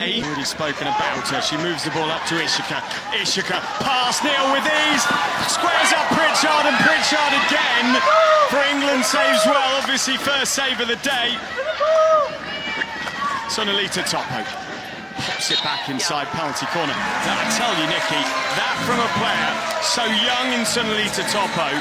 Already spoken about her. She moves the ball up to Ishika. Ishika, pass, Neil with ease. Squares up Pritchard, and Pritchard again for England, saves well. Obviously first save of the day. Sonalita Topo pops it back inside penalty corner. Now I tell you, Nikki, that from a player so young in Sonalita Topo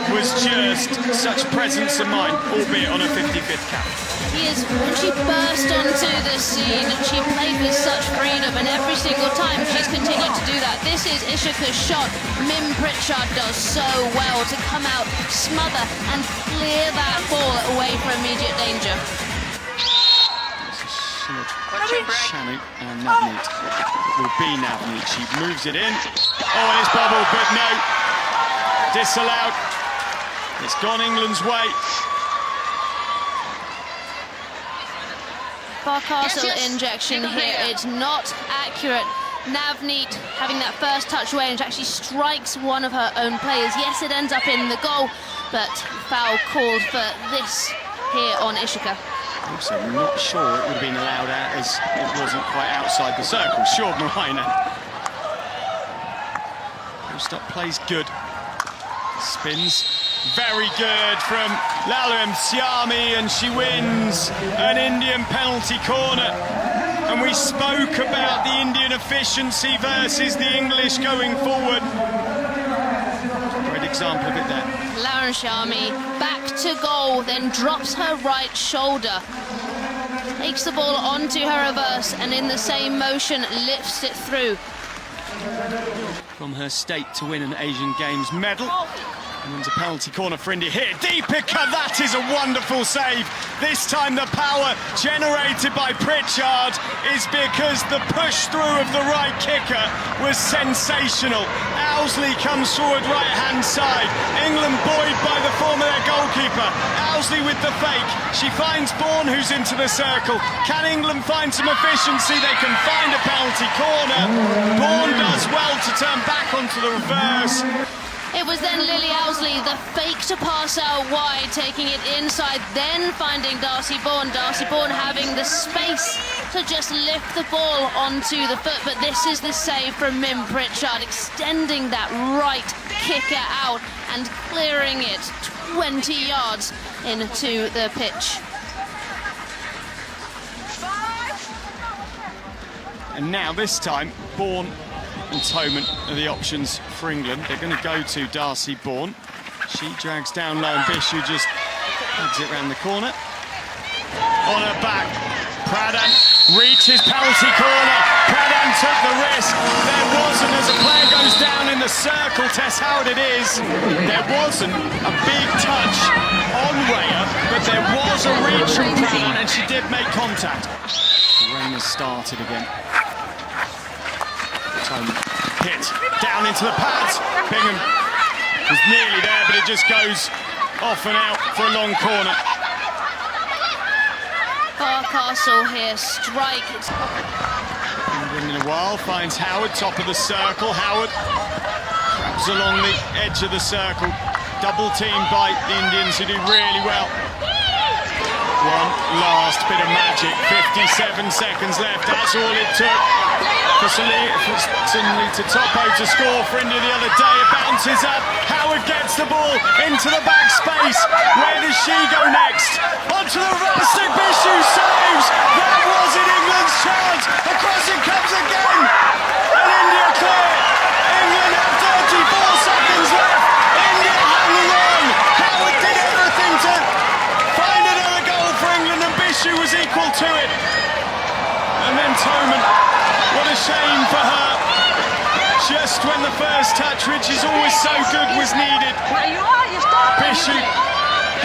was just such presence of mind, albeit on a 55th cap. When she burst onto the scene, she played with such freedom, and every single time she's continued to do that. This is Ishika's shot. Mim Pritchard does so well to come out, smother and clear that ball away for immediate danger. Shanu and Navneet. It will be Navneet. She moves it in. Oh, and it's bobbled, but no. Disallowed. It's gone England's way. Barcastle injection here, it's not accurate. Navneet having that first touch away, and actually strikes one of her own players. Yes, it ends up in the goal, but foul called for this here on Ishika. Also, I'm not sure it would have been allowed out as it wasn't quite outside the circle. Sure, Marina. Post-up plays good. Spins. Very good from Lalu Msiami, and she wins an Indian penalty corner. And we spoke about the Indian efficiency versus the English going forward. Great example of it there. Lalu Msiami back to goal, then drops her right shoulder. Takes the ball onto her reverse, and in the same motion lifts it through. From her state to win an Asian Games medal. And there's a penalty corner for India here. Deepika, that is a wonderful save. This time the power generated by Pritchard is because the push through of the right kicker was sensational. Owsley comes forward right-hand side. England buoyed by the form of their goalkeeper. Owsley with the fake. She finds Bourne, who's into the circle. Can England find some efficiency? They can find a penalty corner. Bourne does well to turn back onto the reverse. It was then Lily Owsley, the fake to pass out wide, taking it inside, then finding Darcy Bourne. Darcy Bourne having the space to just lift the ball onto the foot, but this is the save from Mim Pritchard, extending that right kicker out and clearing it 20 yards into the pitch. And now this time, Bourne and Toman are the options for England. They're going to go to Darcy Bourne. She drags down low, and Bishu just hugs it round the corner. On her back, Pradhan reaches penalty corner. Pradhan took the risk. There wasn't, as a player goes down in the circle, Tess Howard it is. There wasn't a big touch on Rhea, but there was a reach from Pradhan, and she did make contact. The rain has started again. Hit down into the pads. Bingham was nearly there, but it just goes off and out for a long corner. Barcastle here, strike. In a while, finds Howard, top of the circle. Howard grabs along the edge of the circle. Double teamed by the Indians, who do really well. One last bit of magic. 57 seconds left. That's all it took for Sonalita Topo to score for India the other day. It bounces up. Howard gets the ball into the back space. Where does she go next? Onto the reverse. Bishu saves. That was it. England's chance. Across it comes again. And India clear. England have 34 seconds left. India hanging on. Howard did everything to find another goal for England, and Bishu was equal to it. And then Toman, what a shame for her. Just when the first touch, which is always so good, was needed, Bishu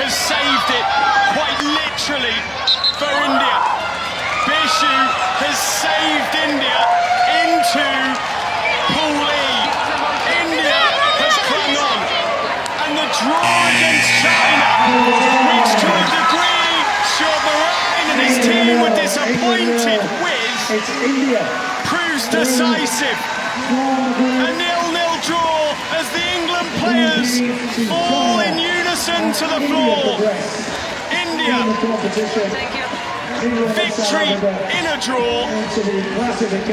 has saved it, quite literally, for India. Bishu has saved India into Pool E. India has clung on, and the draw against China, which to a degree Sean Moran and his team were disappointed with, proves decisive. A 0-0 draw as the England players fall in unison to the floor. India victory in a draw,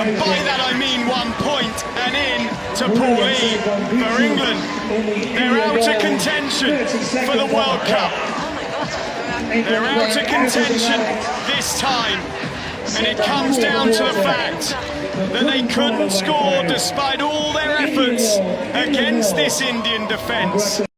and by that I mean 1 point and in to Pool E for England. They're out of contention for the World Cup. They're out of contention this time, and it comes down to the fact that they couldn't score despite all their efforts against this Indian defence.